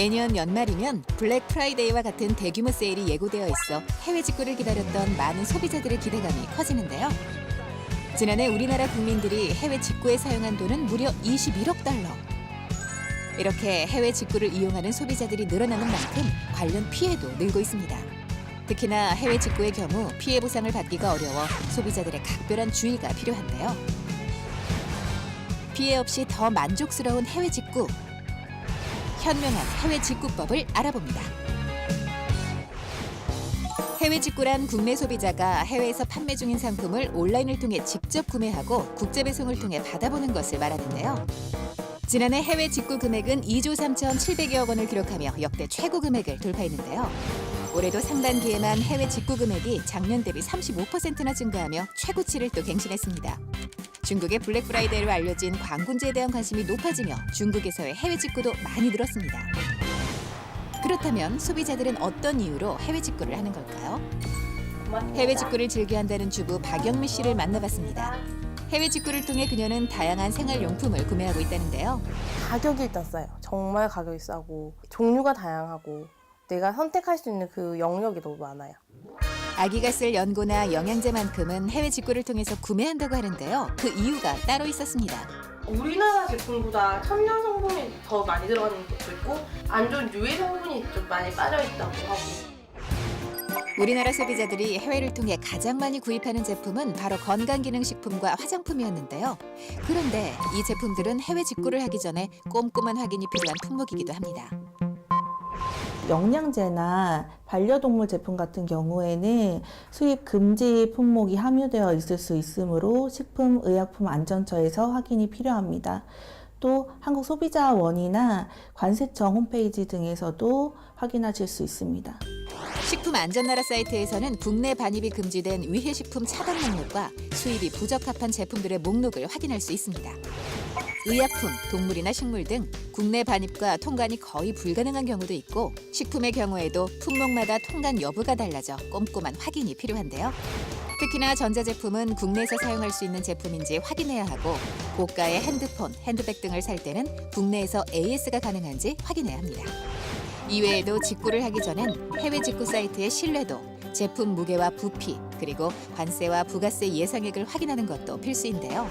매년 연말이면 블랙 프라이데이와 같은 대규모 세일이 예고되어 있어 해외 직구를 기다렸던 많은 소비자들의 기대감이 커지는데요. 지난해 우리나라 국민들이 해외 직구에 사용한 돈은 무려 21억 달러. 이렇게 해외 직구를 이용하는 소비자들이 늘어나는 만큼 관련 피해도 늘고 있습니다. 특히나 해외 직구의 경우 피해 보상을 받기가 어려워 소비자들의 각별한 주의가 필요한데요. 피해 없이 더 만족스러운 해외 직구. 현명한 해외 직구법을 알아봅니다. 해외 직구란 국내 소비자가 해외에서 판매 중인 상품을 온라인을 통해 직접 구매하고 국제 배송을 통해 받아보는 것을 말하는데요. 지난해 해외 직구 금액은 2조 3,700여억 원을 기록하며 역대 최고 금액을 돌파했는데요. 올해도 상반기에만 해외 직구 금액이 작년 대비 35%나 증가하며 최고치를 또 갱신했습니다. 중국의 블랙 프라이데이로 알려진 광군제에 대한 관심이 높아지며 중국에서의 해외 직구도 많이 늘었습니다. 그렇다면 소비자들은 어떤 이유로 해외 직구를 하는 걸까요? 해외 직구를 즐겨한다는 주부 박영미 씨를 만나봤습니다. 해외 직구를 통해 그녀는 다양한 생활용품을 구매하고 있다는데요. 가격이 일단 싸요. 정말 가격이 싸고 종류가 다양하고 내가 선택할 수 있는 그 영역이 너무 많아요. 아기가 쓸 연고나 영양제만큼은 해외 직구를 통해서 구매한다고 하는데요. 그 이유가 따로 있었습니다. 우리나라 제품보다 천연 성분이 더 많이 들어가는 것도 있고 안 좋은 유해 성분이 좀 많이 빠져있다고 하고. 우리나라 소비자들이 해외를 통해 가장 많이 구입하는 제품은 바로 건강기능식품과 화장품이었는데요. 그런데 이 제품들은 해외 직구를 하기 전에 꼼꼼한 확인이 필요한 품목이기도 합니다. 영양제나 반려동물 제품 같은 경우에는 수입 금지 품목이 함유되어 있을 수 있으므로 식품의약품안전처에서 확인이 필요합니다. 또 한국소비자원이나 관세청 홈페이지 등에서도 확인하실 수 있습니다. 식품안전나라 사이트에서는 국내 반입이 금지된 위해식품 차단 목록과 수입이 부적합한 제품들의 목록을 확인할 수 있습니다. 의약품, 동물이나 식물 등 국내 반입과 통관이 거의 불가능한 경우도 있고 식품의 경우에도 품목마다 통관 여부가 달라져 꼼꼼한 확인이 필요한데요. 특히나 전자제품은 국내에서 사용할 수 있는 제품인지 확인해야 하고 고가의 핸드폰, 핸드백 등을 살 때는 국내에서 AS가 가능한지 확인해야 합니다. 이외에도 직구를 하기 전엔 해외 직구 사이트의 신뢰도, 제품 무게와 부피, 그리고 관세와 부가세 예상액을 확인하는 것도 필수인데요.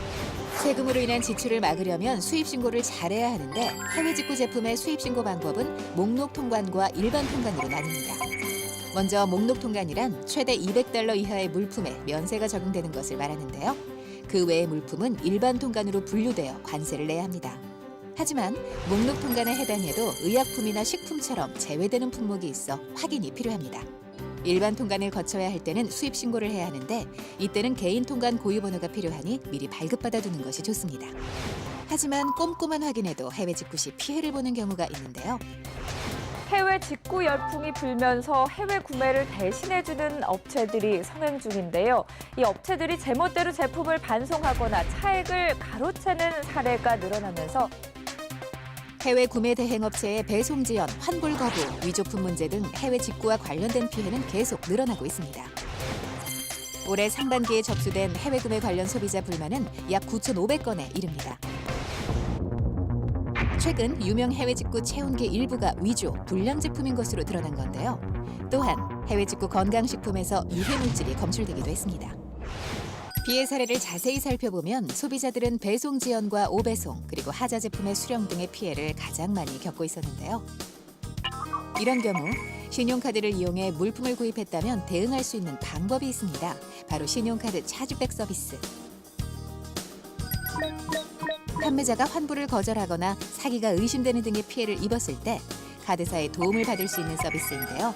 세금으로 인한 지출을 막으려면 수입 신고를 잘해야 하는데 해외 직구 제품의 수입 신고 방법은 목록 통관과 일반 통관으로 나뉩니다. 먼저 목록 통관이란 최대 200달러 이하의 물품에 면세가 적용되는 것을 말하는데요. 그 외의 물품은 일반 통관으로 분류되어 관세를 내야 합니다. 하지만 목록 통관에 해당해도 의약품이나 식품처럼 제외되는 품목이 있어 확인이 필요합니다. 일반 통관을 거쳐야 할 때는 수입 신고를 해야 하는데 이때는 개인 통관 고유 번호가 필요하니 미리 발급받아 두는 것이 좋습니다. 하지만 꼼꼼한 확인에도 해외 직구 시 피해를 보는 경우가 있는데요. 해외 직구 열풍이 불면서 해외 구매를 대신해주는 업체들이 성행 중인데요. 이 업체들이 제멋대로 제품을 반송하거나 차액을 가로채는 사례가 늘어나면서 해외 구매 대행업체의 배송 지연, 환불 거부, 위조품 문제 등 해외 직구와 관련된 피해는 계속 늘어나고 있습니다. 올해 상반기에 접수된 해외 구매 관련 소비자 불만은 약 9,500건에 이릅니다. 최근 유명 해외 직구 체온계 일부가 위조, 불량 제품인 것으로 드러난 건데요. 또한 해외 직구 건강식품에서 유해 물질이 검출되기도 했습니다. 피해 사례를 자세히 살펴보면 소비자들은 배송 지연과 오배송, 그리고 하자 제품의 수령 등의 피해를 가장 많이 겪고 있었는데요. 이런 경우 신용카드를 이용해 물품을 구입했다면 대응할 수 있는 방법이 있습니다. 바로 신용카드 차주백 서비스. 판매자가 환불을 거절하거나 사기가 의심되는 등의 피해를 입었을 때 카드사의 도움을 받을 수 있는 서비스인데요.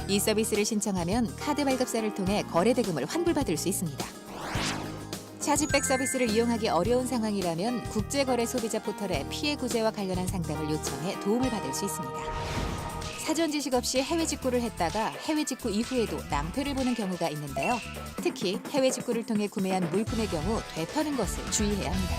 이 서비스를 신청하면 카드 발급사를 통해 거래 대금을 환불받을 수 있습니다. 차주백 서비스를 이용하기 어려운 상황이라면 국제거래 소비자 포털에 피해 구제와 관련한 상담을 요청해 도움을 받을 수 있습니다. 사전 지식 없이 해외 직구를 했다가 해외 직구 이후에도 낭패를 보는 경우가 있는데요. 특히 해외 직구를 통해 구매한 물품의 경우 되파는 것을 주의해야 합니다.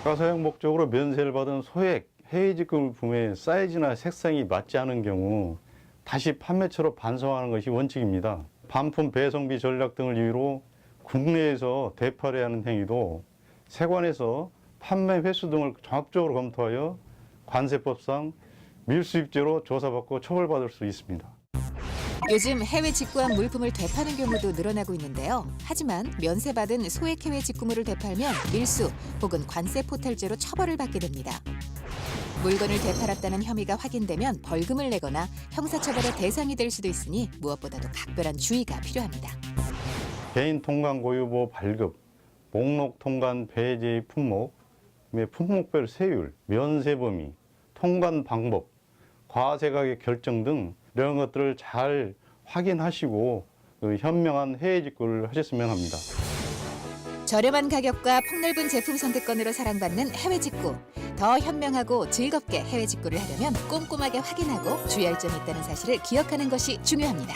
가사용 목적으로 면세를 받은 소액 해외 직구 물품의 사이즈나 색상이 맞지 않은 경우 다시 판매처로 반송하는 것이 원칙입니다. 반품 배송비 전략 등을 이유로 국내에서 되팔이하는 행위도 세관에서 판매 횟수 등을 종합적으로 검토하여 관세법상 밀수입죄로 조사받고 처벌받을 수 있습니다. 요즘 해외 직구한 물품을 되파는 경우도 늘어나고 있는데요. 하지만 면세받은 소액 해외 직구물을 되팔면 밀수 혹은 관세 포탈죄로 처벌을 받게 됩니다. 물건을 되팔았다는 혐의가 확인되면 벌금을 내거나 형사처벌의 대상이 될 수도 있으니 무엇보다도 각별한 주의가 필요합니다. 개인 통관 고유보 발급, 목록 통관 배제의 품목, 품목별 세율, 면세 범위, 통관 방법, 과세 가격 결정 등 이런 것들을 잘 확인하시고 현명한 해외 직구를 하셨으면 합니다. 저렴한 가격과 폭넓은 제품 선택권으로 사랑받는 해외 직구. 더 현명하고 즐겁게 해외 직구를 하려면 꼼꼼하게 확인하고 주의할 점이 있다는 사실을 기억하는 것이 중요합니다.